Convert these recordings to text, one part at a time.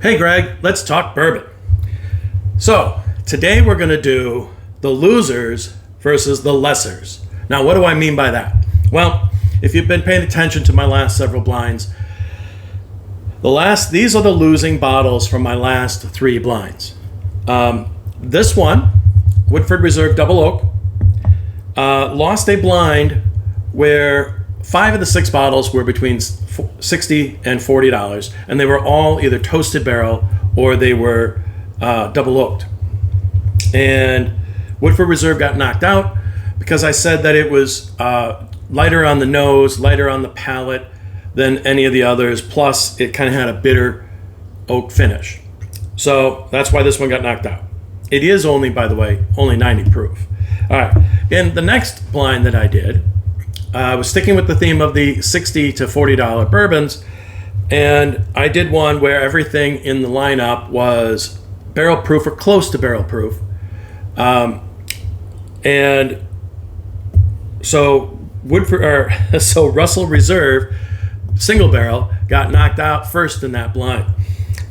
Hey Greg, let's talk bourbon. So today we're going to do the losers versus the lessors. Now what do I mean by that? Well, if you've been paying attention to my last several blinds, these are the losing bottles from my last three blinds. This one, Woodford Reserve Double Oak, lost a blind where 5 of the 6 bottles were between $60 and $40, and they were all either toasted barrel or they were double oaked. And Woodford Reserve got knocked out because I said that it was lighter on the nose, lighter on the palate than any of the others, plus it kind of had a bitter oak finish. So that's why this one got knocked out. It is only, by the way, only 90 proof. All right, in the next blind that I did, I was sticking with the theme of the $60 to $40 bourbons, and I did one where everything in the lineup was barrel proof or close to barrel proof. And so Russell Reserve single barrel got knocked out first in that blind.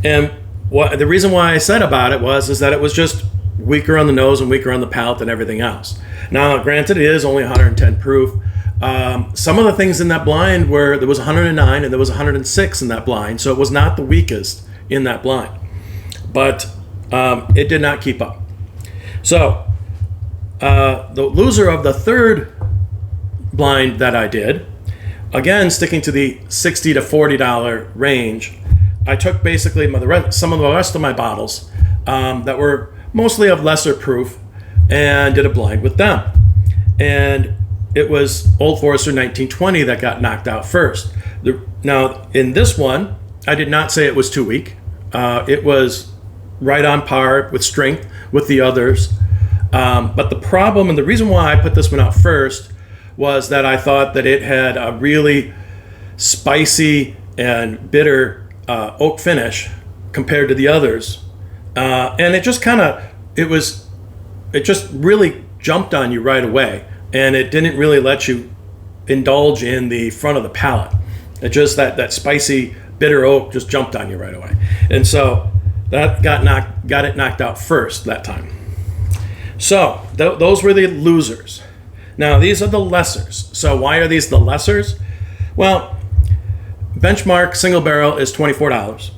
And the reason why I said about it is that it was just weaker on the nose and weaker on the palate than everything else. Now, granted, it is only 110 proof. Some of the things in that blind there was 109 and there was 106 in that blind, so it was not the weakest in that blind. But it did not keep up. So the loser of the third blind that I did, again sticking to the $60 to $40 range, I took basically some of the rest of my bottles that were mostly of lesser proof and did a blind with them. And it was Old Forester 1920 that got knocked out first. Now, in this one, I did not say it was too weak. It was right on par with strength with the others. But the problem and the reason why I put this one out first was that I thought that it had a really spicy and bitter oak finish compared to the others. And it just really jumped on you right away. And it didn't really let you indulge in the front of the palate. It just that spicy, bitter oak just jumped on you right away. And so that got it knocked out first that time. So those were the losers. Now these are the lessors. So why are these the lessors? Well, Benchmark single barrel is $24.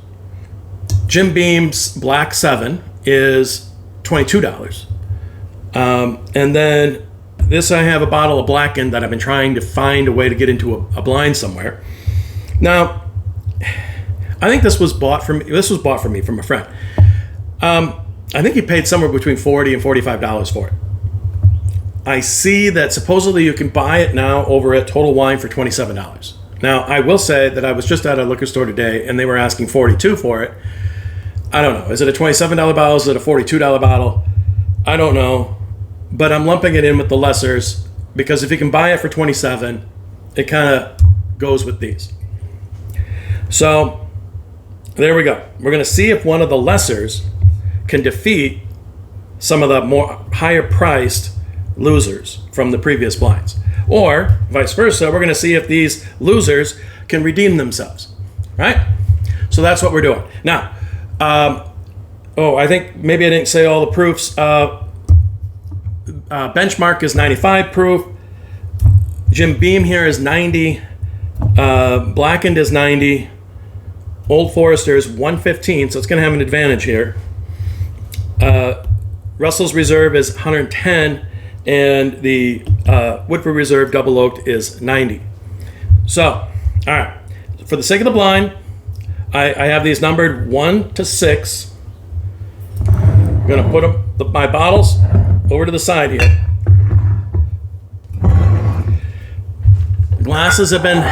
Jim Beam's Black 7 is $22. And then this, I have a bottle of Blackened that I've been trying to find a way to get into a blind somewhere. Now, I think this was bought for me. This was bought for me from a friend. I think he paid somewhere between $40 and $45 for it. I see that supposedly you can buy it now over at Total Wine for $27. Now, I will say that I was just at a liquor store today and they were asking $42 for it. I don't know. Is it a $27 bottle? Is it a $42 bottle? I don't know. But I'm lumping it in with the lessors because if you can buy it for $27, it kind of goes with these. So there we go. We're going to see if one of the lessors can defeat some of the more higher priced losers from the previous blinds. Or vice versa, we're going to see if these losers can redeem themselves. Right? So that's what we're doing. Now, I think maybe I didn't say all the proofs. Benchmark is 95 proof. Jim Beam here is 90. Blackened is 90. Old Forester is 115, so it's going to have an advantage here. Russell's Reserve is 110, and the Woodford Reserve Double Oaked is 90. So, all right. For the sake of the blind, I have these numbered 1 to 6. I'm going to put my bottles over to the side here. Glasses have been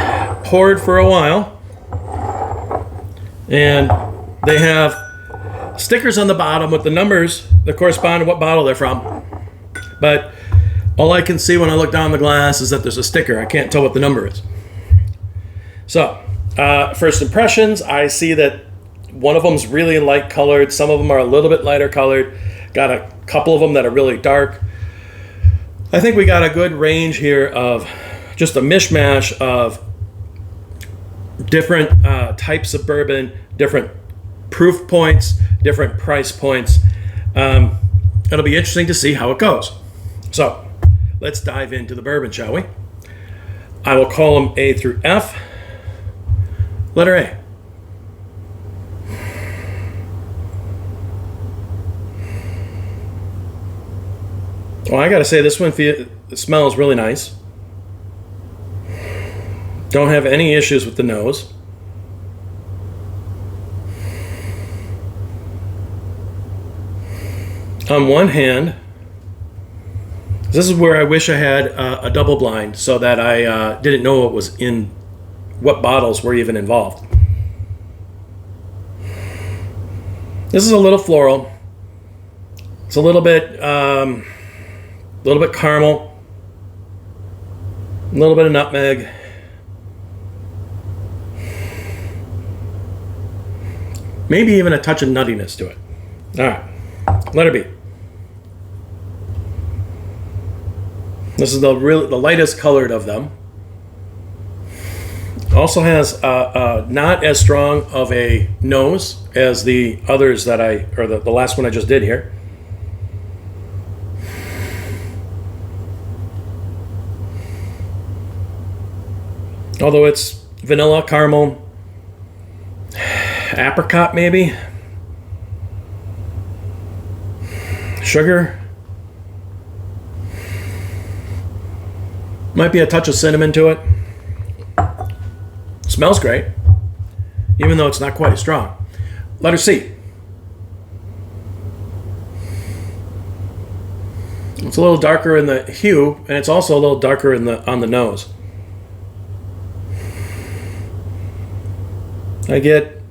poured for a while, and they have stickers on the bottom with the numbers that correspond to what bottle they're from. But all I can see when I look down the glass is that there's a sticker. I can't tell what the number is. So, first impressions, I see that one of them's really light colored. Some of them are a little bit lighter colored. Got a couple of them that are really dark. I think we got a good range here of just a mishmash of different types of bourbon, different proof points, different price points. It'll be interesting to see how it goes. So let's dive into the bourbon, shall we? I will call them A through F. Letter A. Well, I gotta say, this one smells really nice. Don't have any issues with the nose. On one hand, this is where I wish I had a double blind so that I didn't know what was in, what bottles were even involved. This is a little floral. It's a little bit caramel, a little bit of nutmeg. Maybe even a touch of nuttiness to it. All right, letter B. This is the lightest colored of them. Also has not as strong of a nose as the others that the last one I just did here. Although it's vanilla, caramel, apricot maybe, sugar, might be a touch of cinnamon to it. Smells great, even though it's not quite as strong. Letter C. It's a little darker in the hue, and it's also a little darker on the nose. I get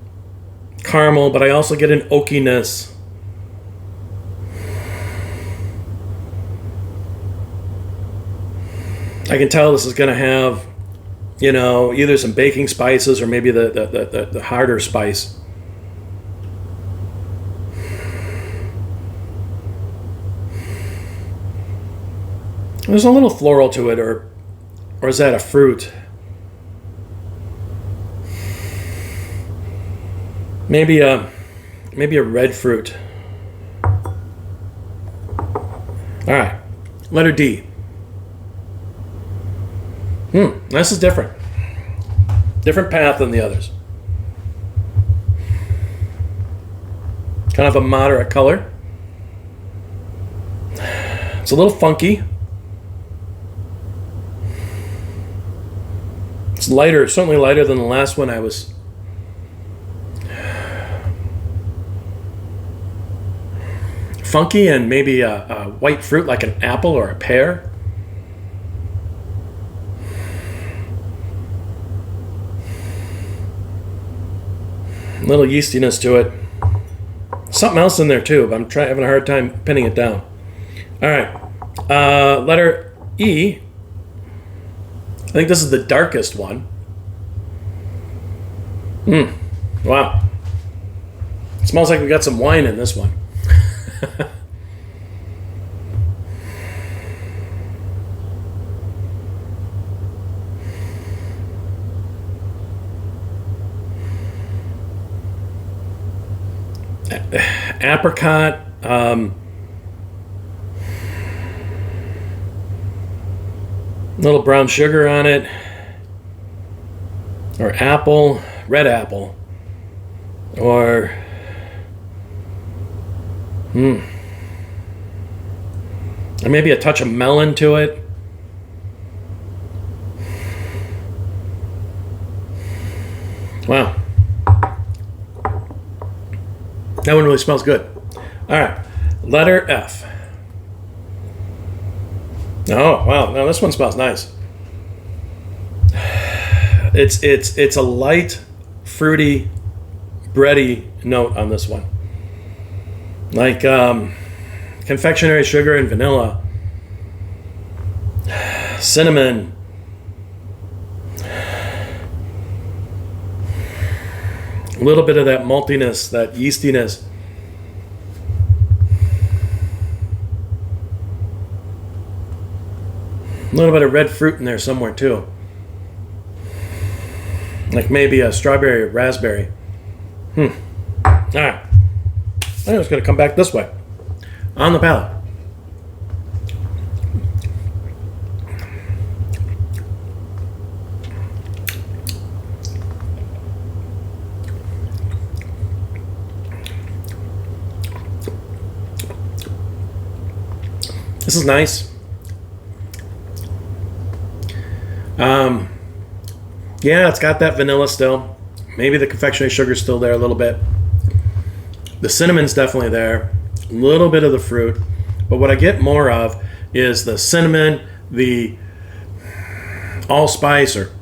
caramel, but I also get an oakiness. I can tell this is going to have, either some baking spices or maybe the harder spice. There's a little floral to it, or is that a fruit? Maybe a red fruit. All right, letter D. This is different. Different path than the others. Kind of a moderate color. It's a little funky. It's lighter, certainly lighter than the last one I was. Funky and maybe a white fruit like an apple or a pear. A little yeastiness to it. Something else in there too, but I'm having a hard time pinning it down. All right, letter E. I think this is the darkest one. Wow. It smells like we got some wine in this one. Apricot, little brown sugar on it, or apple, red apple, or maybe a touch of melon to it. Wow. That one really smells good. All right, letter F. Oh, wow. Now this one smells nice. It's a light, fruity, bready note on this one. Like confectionery sugar and vanilla, cinnamon, a little bit of that maltiness, that yeastiness. A little bit of red fruit in there somewhere too. Like maybe a strawberry or raspberry. All right. I'm just going to come back this way on the palate. This is nice. Yeah, it's got that vanilla still. Maybe the confectionery sugar's still there a little bit. The cinnamon's definitely there. A little bit of the fruit. But what I get more of is the cinnamon, the allspice or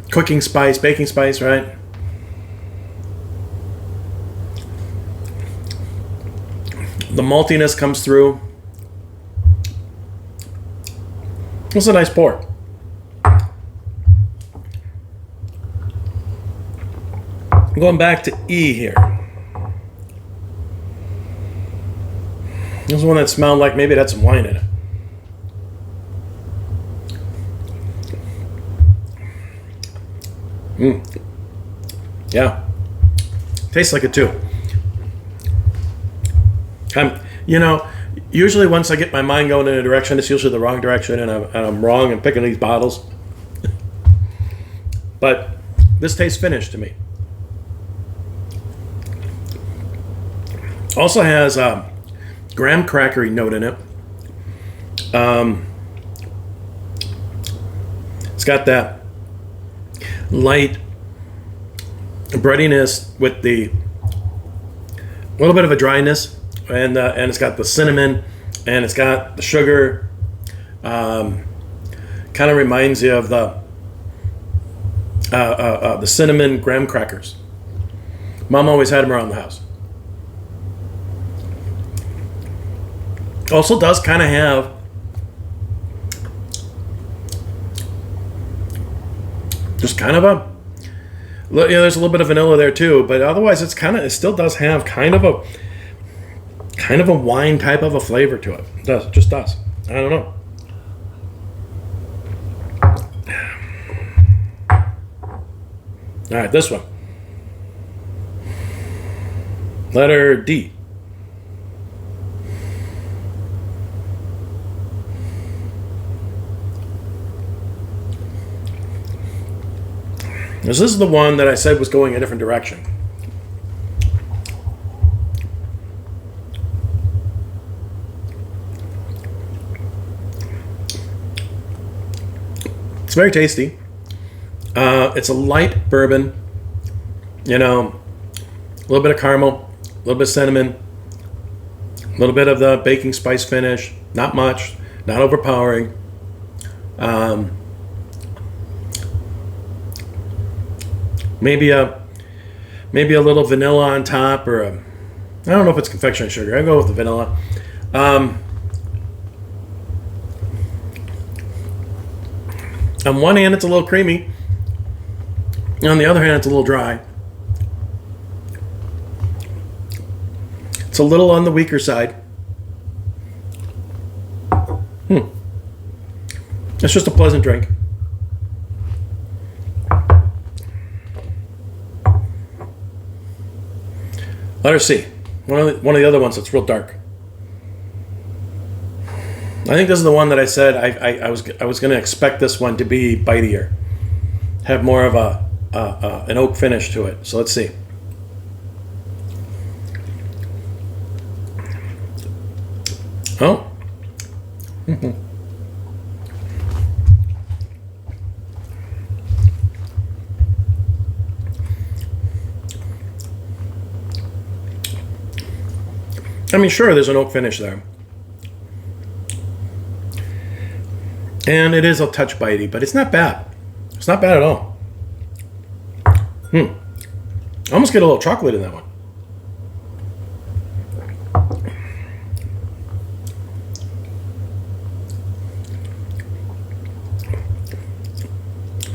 cooking spice, baking spice, right? The maltiness comes through. This is a nice pour. I'm going back to E here. This is one that smelled like maybe it had some wine in it. Yeah. Tastes like it too. Usually once I get my mind going in a direction, it's usually the wrong direction, and I'm wrong in picking these bottles. But this tastes finished to me. Also has a graham crackery note in it. It's got that light breadiness with the little bit of a dryness, and it's got the cinnamon, and it's got the sugar. Kind of reminds you of the cinnamon graham crackers. Mom always had them around the house. Also does kind of have just kind of there's a little bit of vanilla there too, but otherwise it still does have kind of a wine type of a flavor to it. It just does. I don't know. All right, this one. Letter D. This is the one that I said was going a different direction. It's very tasty. It's a light bourbon. A little bit of caramel, a little bit of cinnamon, a little bit of the baking spice finish. Not much, not overpowering. Maybe a little vanilla on top, or I don't know if it's confectionery sugar. I go with the vanilla. On one hand, it's a little creamy. On the other hand, it's a little dry. It's a little on the weaker side. It's just a pleasant drink. Letter C. One of the other ones that's real dark. I think this is the one that I said I was going to expect this one to be bitier, have more of an oak finish to it. So let's see. Oh. I mean, sure, there's an oak finish there. And it is a touch bitey, but it's not bad. It's not bad at all. I almost get a little chocolate in that one.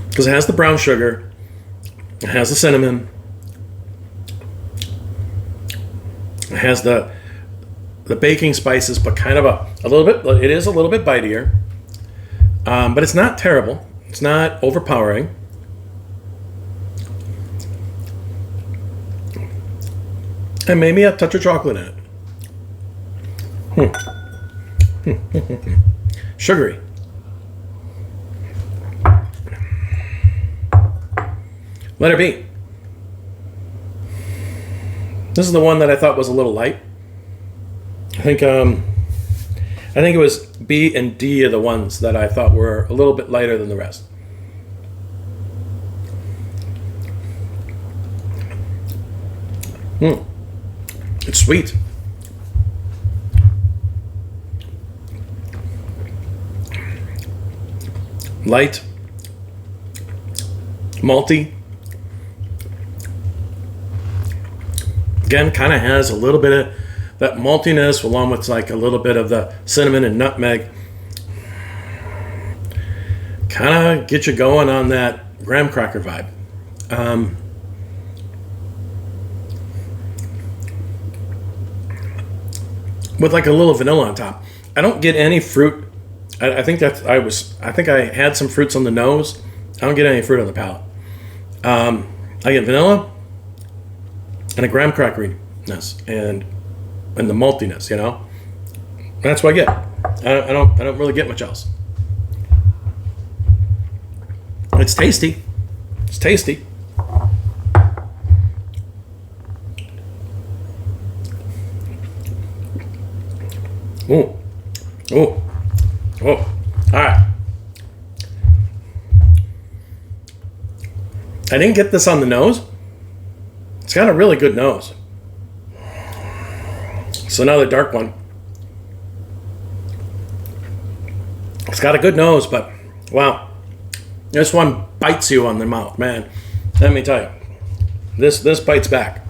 Because it has the brown sugar, it has the cinnamon, it has the baking spices, but kind of a little bit. It is a little bit bitier, but it's not terrible. It's not overpowering. And maybe a touch of chocolate in it. Sugary. Let her be. This is the one that I thought was a little light. I think it was B and D are the ones that I thought were a little bit lighter than the rest. It's sweet. Light. Malty. Again, kind of has a little bit of that maltiness along with like a little bit of the cinnamon and nutmeg. Kind of get you going on that graham cracker vibe. With like a little vanilla on top. I don't get any fruit. I think I had some fruits on the nose. I don't get any fruit on the palate. I get vanilla and a graham crackeriness and the maltiness, you know. That's what I get. I don't really get much else. It's tasty. It's tasty. Ooh. Ooh. Oh. All right. I didn't get this on the nose. It's got a really good nose. So another dark one. It's got a good nose, but wow. This one bites you on the mouth, man. Let me tell you. This bites back.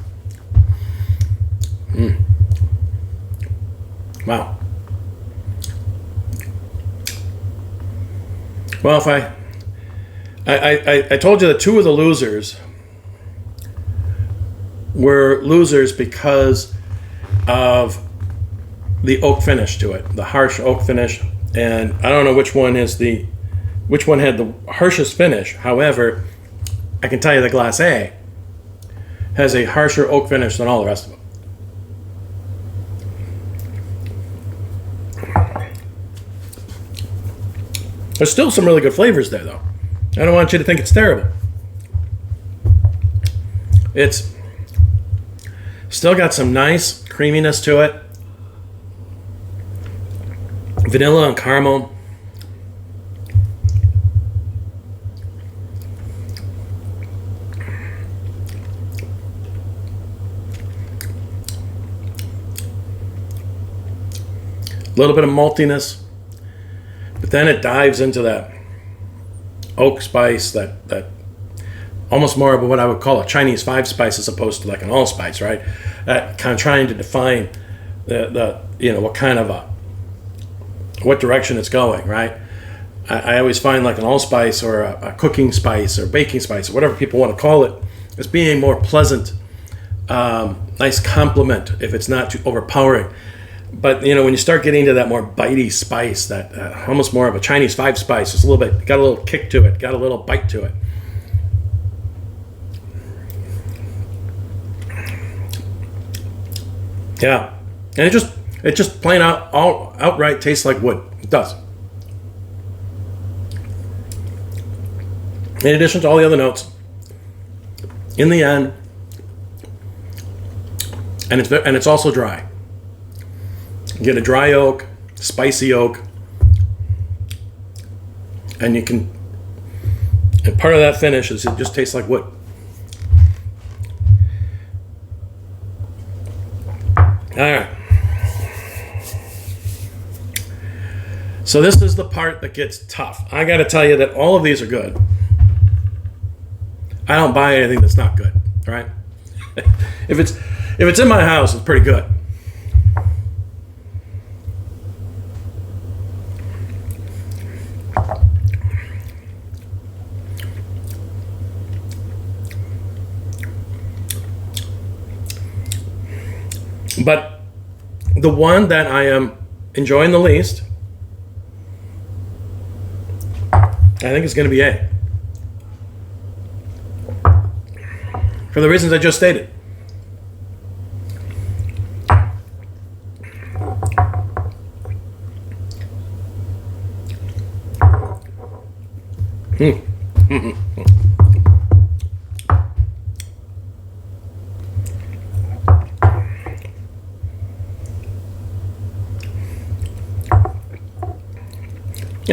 Wow. Well, if I told you that two of the losers were losers because of the oak finish to it, the harsh oak finish, and I don't know which one had the harshest finish. However, I can tell you the Glass A has a harsher oak finish than all the rest of them. There's still some really good flavors there, though. I don't want you to think it's terrible. It's still got some nice creaminess to it. Vanilla and caramel. A little bit of maltiness. But then it dives into that oak spice, that almost more of what I would call a Chinese 5 spice as opposed to like an allspice, right? Kind of trying to define the what direction it's going, right? I always find like an allspice or a cooking spice or baking spice or whatever people want to call it as being more pleasant, nice complement if it's not too overpowering. But when you start getting to that more bitey spice, that almost more of a Chinese 5 spice, it's a little bit got a little kick to it, got a little bite to it. Yeah, and it just plain outright tastes like wood. It does. In addition to all the other notes, in the end, and it's also dry. You get a dry oak, spicy oak, and part of that finish is it just tastes like wood. All right. So this is the part that gets tough. I got to tell you that all of these are good. I don't buy anything that's not good, right? If it's in my house, it's pretty good. But the one that I am enjoying the least, I think is going to be A. For the reasons I just stated. Yeah,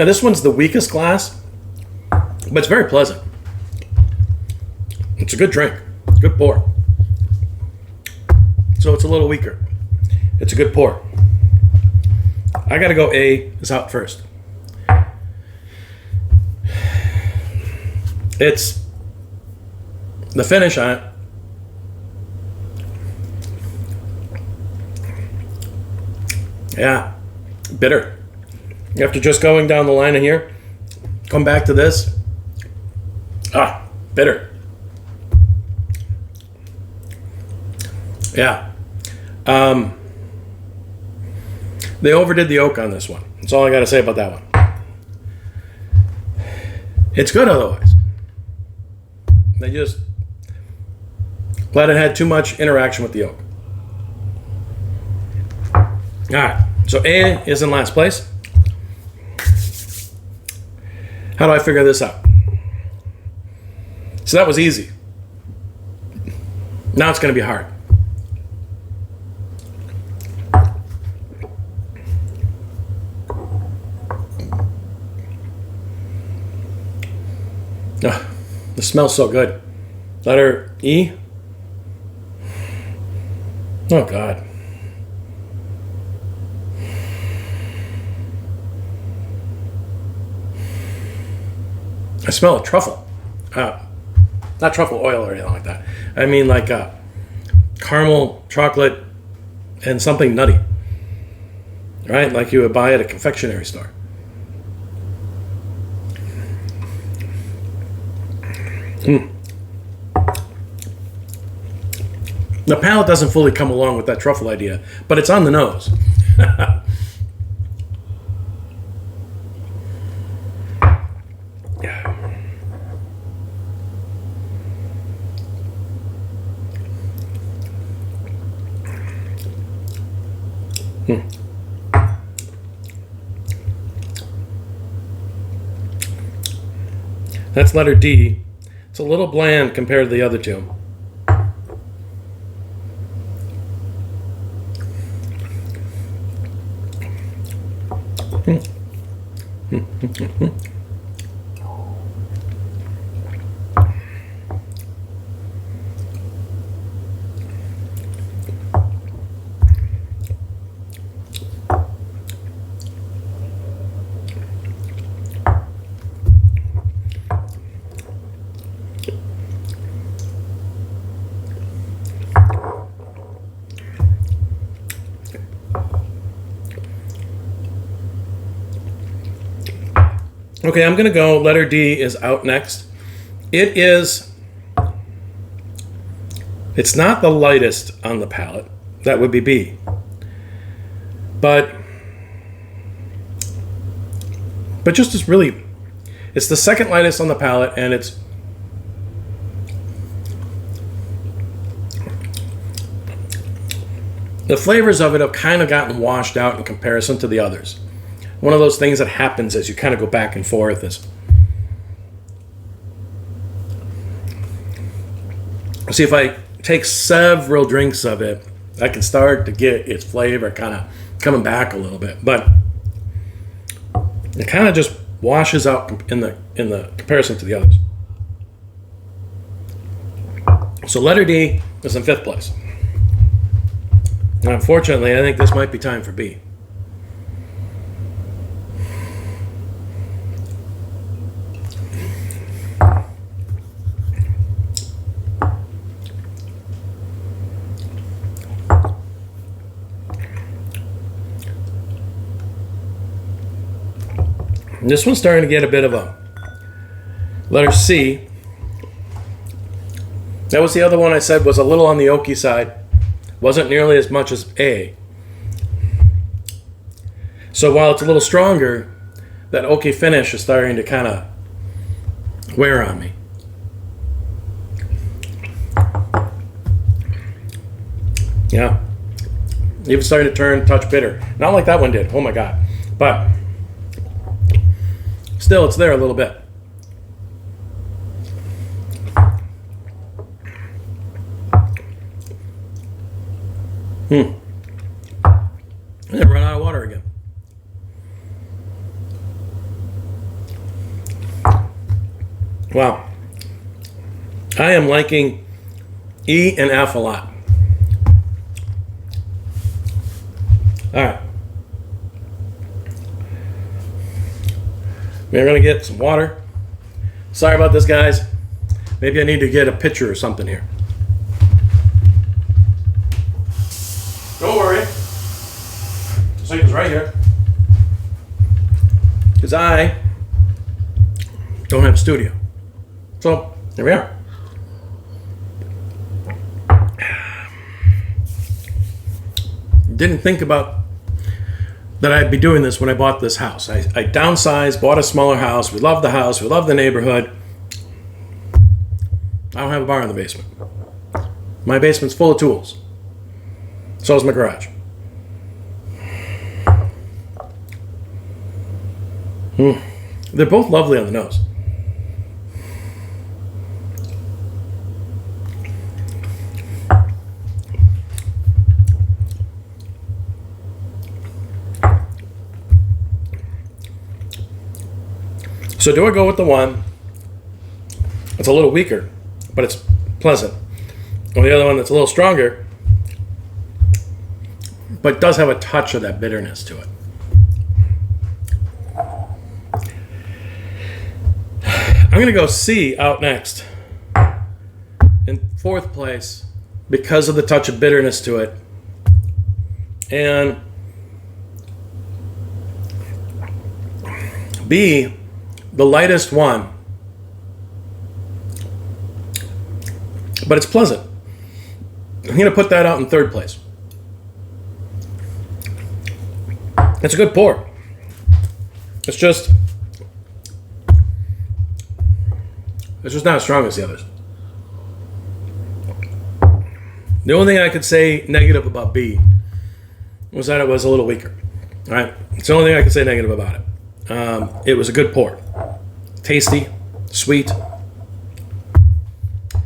this one's the weakest glass, but it's very pleasant. It's a good drink. Good pour. So it's a little weaker. It's a good pour. I gotta go A is out first. It's the finish on it. Yeah, bitter. After just going down the line in here, come back to this. Bitter. Yeah. They overdid the oak on this one. That's all I got to say about that one. It's good otherwise. They just glad it had too much interaction with the oak. All right. So A is in last place. How do I figure this out? So that was easy. Now it's going to be hard. The smells so good. Letter E. Oh, God. I smell a truffle. Not truffle oil or anything like that. I mean like caramel, chocolate, and something nutty. Right? Like you would buy at a confectionery store. The palate doesn't fully come along with that truffle idea, but it's on the nose. That's letter D. It's a little bland compared to the other two. Okay, I'm going to go. Letter D is out next. It's not the lightest on the palate. That would be B. But just as really, it's the second lightest on the palate, and it's the flavors of it have kind of gotten washed out in comparison to the others. One of those things that happens as you kind of go back and forth is, see, if I take several drinks of it, I can start to get its flavor kind of coming back a little bit, but it kind of just washes out in the comparison to the others. So letter D is in fifth place. And unfortunately, I think this might be time for B. This one's starting to get a bit of a letter C. That was the other one I said was a little on the oaky side. Wasn't nearly as much as A. So while it's a little stronger, that oaky finish is starting to kind of wear on me. Yeah. Even starting to turn touch bitter. Not like that one did. Oh my God. But still, it's there a little bit. And then run out of water again. Wow. I am liking E and F a lot. All right. We're going to get some water. Sorry about this, guys. Maybe I need to get a pitcher or something here. Don't worry. The sink is right here. Because I don't have a studio. So, here we are. Didn't think about that I'd be doing this when I bought this house. I downsized, bought a smaller house. We love the house. We love the neighborhood. I don't have a bar in the basement. My basement's full of tools. So is my garage. They're both lovely on the nose. So do I go with the one that's a little weaker, but it's pleasant, or the other one that's a little stronger, but does have a touch of that bitterness to it? I'm going to go C out next. In fourth place, because of the touch of bitterness to it. And B, the lightest one, but it's pleasant. I'm going to put that out in third place. It's a good pour. It's just not as strong as the others. The only thing I could say negative about B was that it was a little weaker. All right, it's the only thing I could say negative about it. It was a good pour. Tasty, sweet. All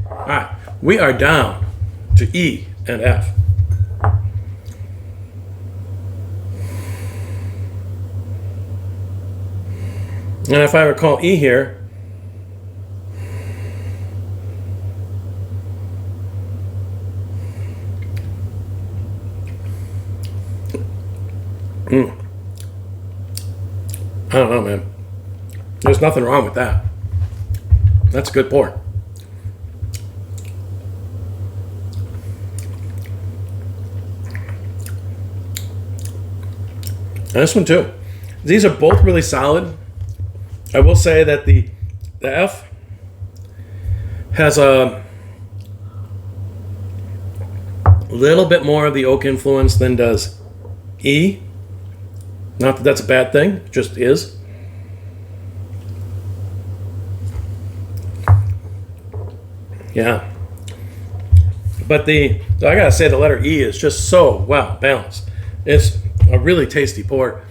right, we are down to E and F. And if I recall E here, I don't know, man. There's nothing wrong with that. That's a good pour. And this one too. These are both really solid. I will say that the F has a little bit more of the oak influence than does E. Not that that's a bad thing, it just is. Yeah. But I gotta say, the letter E is just so well balanced. It's a really tasty pour.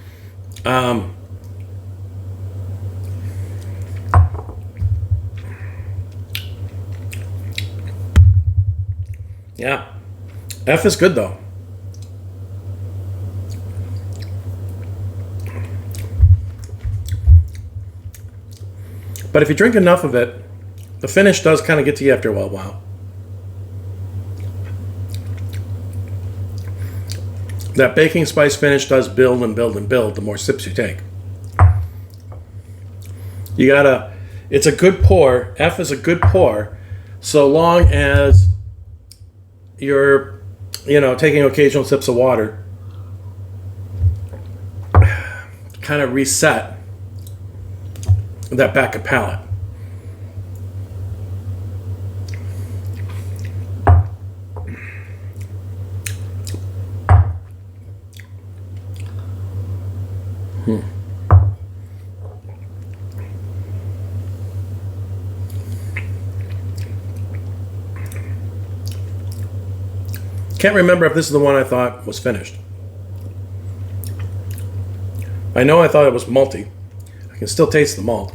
Yeah. F is good though. But if you drink enough of it, the finish does kind of get to you after a while. That baking spice finish does build and build and build the more sips you take. It's a good pour. F is a good pour so long as you're, taking occasional sips of water. Kind of reset that back of palate. Can't remember if this is the one I thought was finished. I know I thought it was malty. I can still taste the malt.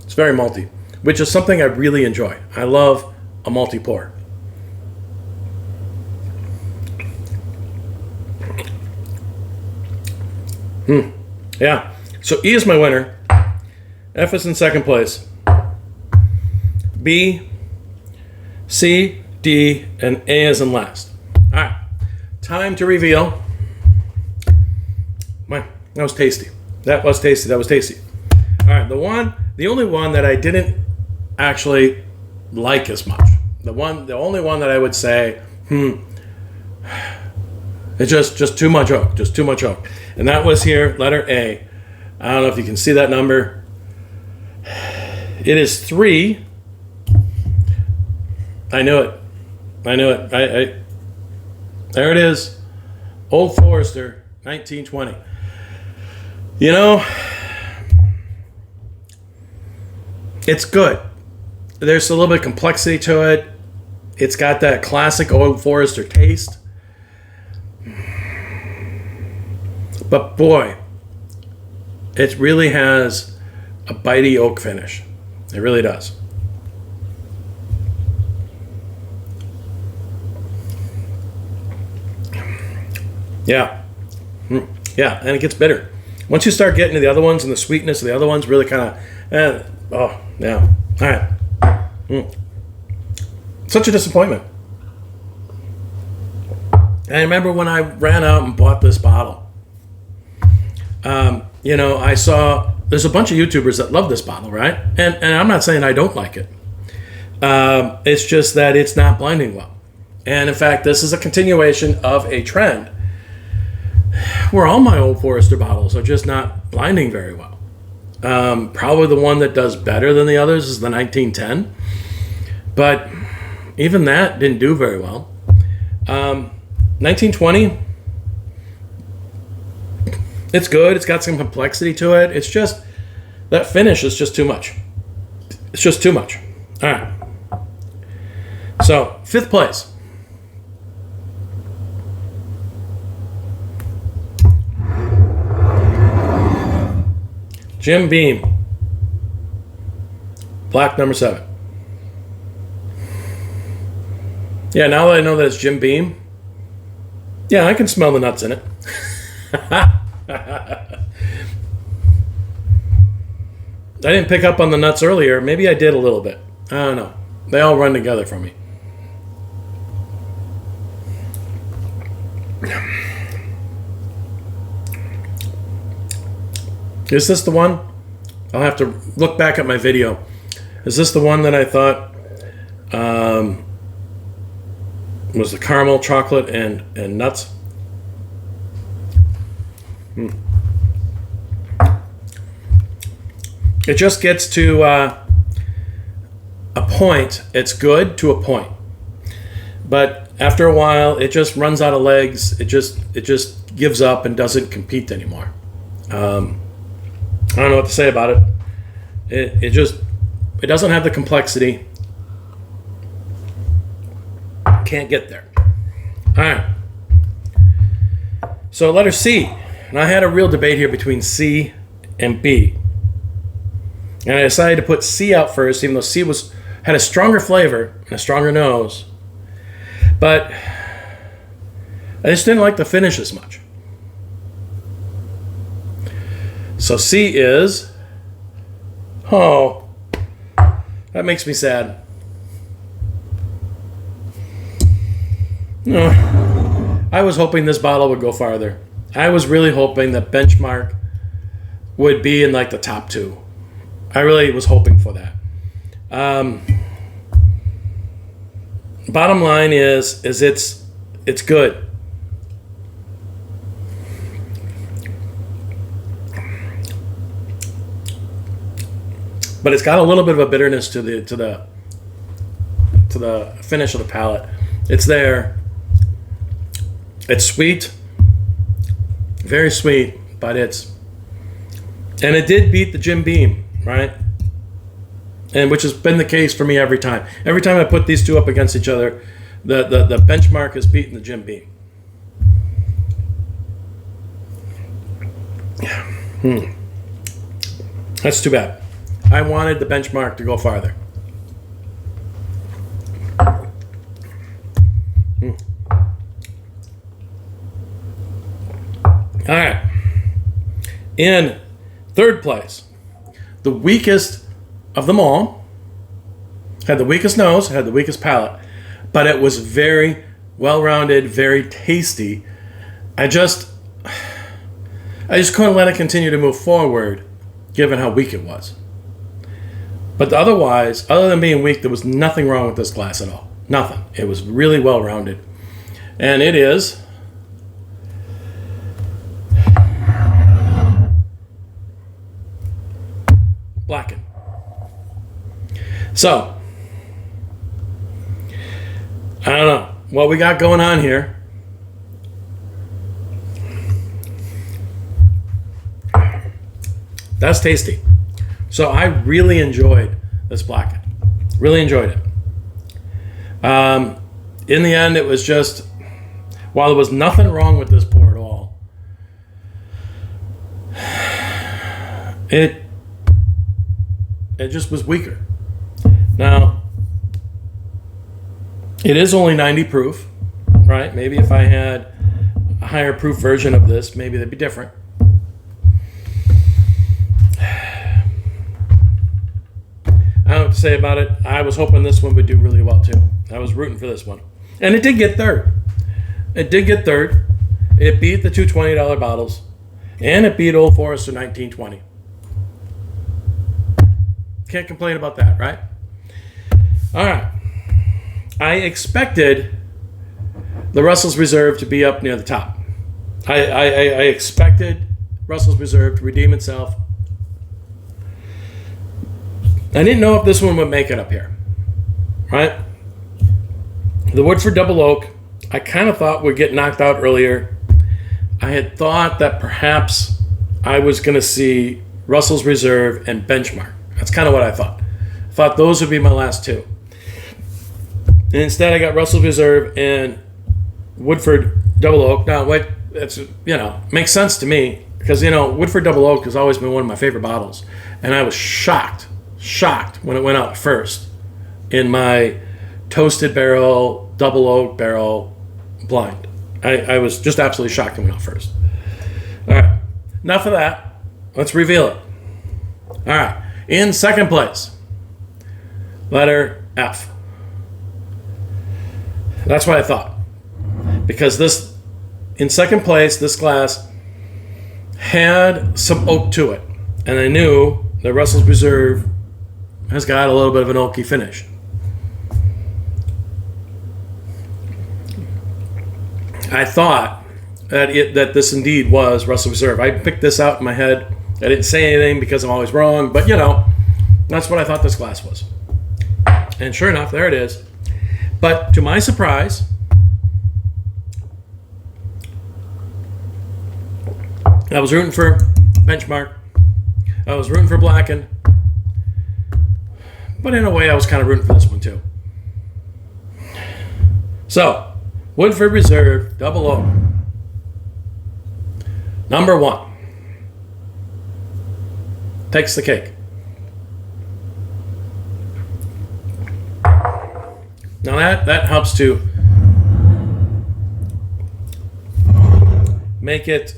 It's very malty, which is something I really enjoy. I love a malty pour. Yeah. So E is my winner. F is in second place. B, C, D, and A is in last. All right. Time to reveal. Man, that was tasty. That was tasty. That was tasty. All right. The only one that I didn't actually like as much. The only one that I would say, it's just too much oak. Just too much oak. And that was here, letter A. I don't know if you can see that number. It is 3. I knew it. There it is. Old Forester, 1920. You know, it's good. There's a little bit of complexity to it. It's got that classic Old Forester taste. But boy, it really has a bitey oak finish. It really does. Yeah. Yeah, and it gets bitter. Once you start getting to the other ones and the sweetness of the other ones really kind of, oh, yeah. All right. Such a disappointment. I remember when I ran out and bought this bottle. You know, I saw there's a bunch of YouTubers that love this bottle, right? And I'm not saying I don't like it. It's just that it's not blending well. And in fact, this is a continuation of a trend where all my Old Forester bottles are just not blinding very well. Probably the one that does better than the others is the 1910. But even that didn't do very well. 1920, it's good. It's got some complexity to it. It's just, that finish is just too much. It's just too much. All right. So, 5th place. Jim Beam. Black number 7. Yeah, now that I know that it's Jim Beam, yeah, I can smell the nuts in it. I didn't pick up on the nuts earlier. Maybe I did a little bit. I don't know. They all run together for me. Is this the one? I'll have to look back at my video. Is this the one that I thought was the caramel, chocolate, and nuts? It just gets to a point. It's good to a point, but after a while, it just runs out of legs. It just gives up and doesn't compete anymore. I don't know what to say about it. It doesn't have the complexity. Can't get there. All right. So letter C. And I had a real debate here between C and B. And I decided to put C out first, even though C had a stronger flavor and a stronger nose. But I just didn't like the finish as much. So C is, oh, that makes me sad. I was hoping this bottle would go farther. I was really hoping that Benchmark would be in like the top 2. I really was hoping for that. Bottom line is it's good. But it's got a little bit of a bitterness to the finish of the palate. It's there. It's sweet, very sweet, but and it did beat the Jim Beam, right? And which has been the case for me every time. Every time I put these two up against each other, the Benchmark has beaten the Jim Beam. That's too bad. I wanted the Benchmark to go farther. All right. In third place, the weakest of them all, had the weakest nose, had the weakest palate, but it was very well-rounded, very tasty. I just couldn't let it continue to move forward, given how weak it was. But otherwise, other than being weak, there was nothing wrong with this glass at all. Nothing. It was really well-rounded. And it is Blackened. So, I don't know what we got going on here. That's tasty. So I really enjoyed this Blackened. Really enjoyed it. In the end, it was just, while there was nothing wrong with this pour at all, it just was weaker. Now, it is only 90 proof, right? Maybe if I had a higher proof version of this, maybe they'd be different. I don't know what to say about it. I was hoping this one would do really well too. I was rooting for this one. And it did get third. It did get third. It beat the two $20 bottles. And it beat Old Forester 1920. Can't complain about that, right? All right. I expected the Russell's Reserve to be up near the top. I expected Russell's Reserve to redeem itself. I didn't know if this one would make it up here, right? The Woodford Double Oak, I kind of thought would get knocked out earlier. I had thought that perhaps I was going to see Russell's Reserve and Benchmark. That's kind of what I thought. I thought those would be my last two. And instead, I got Russell's Reserve and Woodford Double Oak. Now, it's, makes sense to me because, Woodford Double Oak has always been one of my favorite bottles. And I was shocked when it went out first in my toasted barrel, double oak barrel blind. I was just absolutely shocked when it went out first. All right, enough of that. Let's reveal it. All right, in second place, letter F. That's what I thought. Because this, in second place, this glass had some oak to it. And I knew that Russell's Reserve has got a little bit of an oaky finish. I thought that this indeed was Russell's Reserve. I picked this out in my head. I didn't say anything because I'm always wrong, but that's what I thought this glass was. And sure enough, there it is. But to my surprise, I was rooting for Benchmark. I was rooting for Blackened. But in a way, I was kind of rooting for this one too. So, Woodford Reserve Double Oak. Number 1. Takes the cake. Now that helps to make it,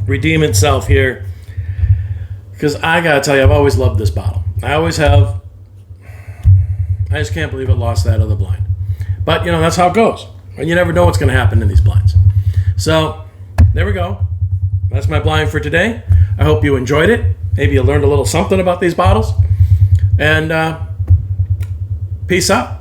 redeem itself here. Because I gotta tell you, I've always loved this bottle. I always have. I just can't believe it lost that other blind. But, that's how it goes. And you never know what's going to happen in these blinds. So, there we go. That's my blind for today. I hope you enjoyed it. Maybe you learned a little something about these bottles. And peace out.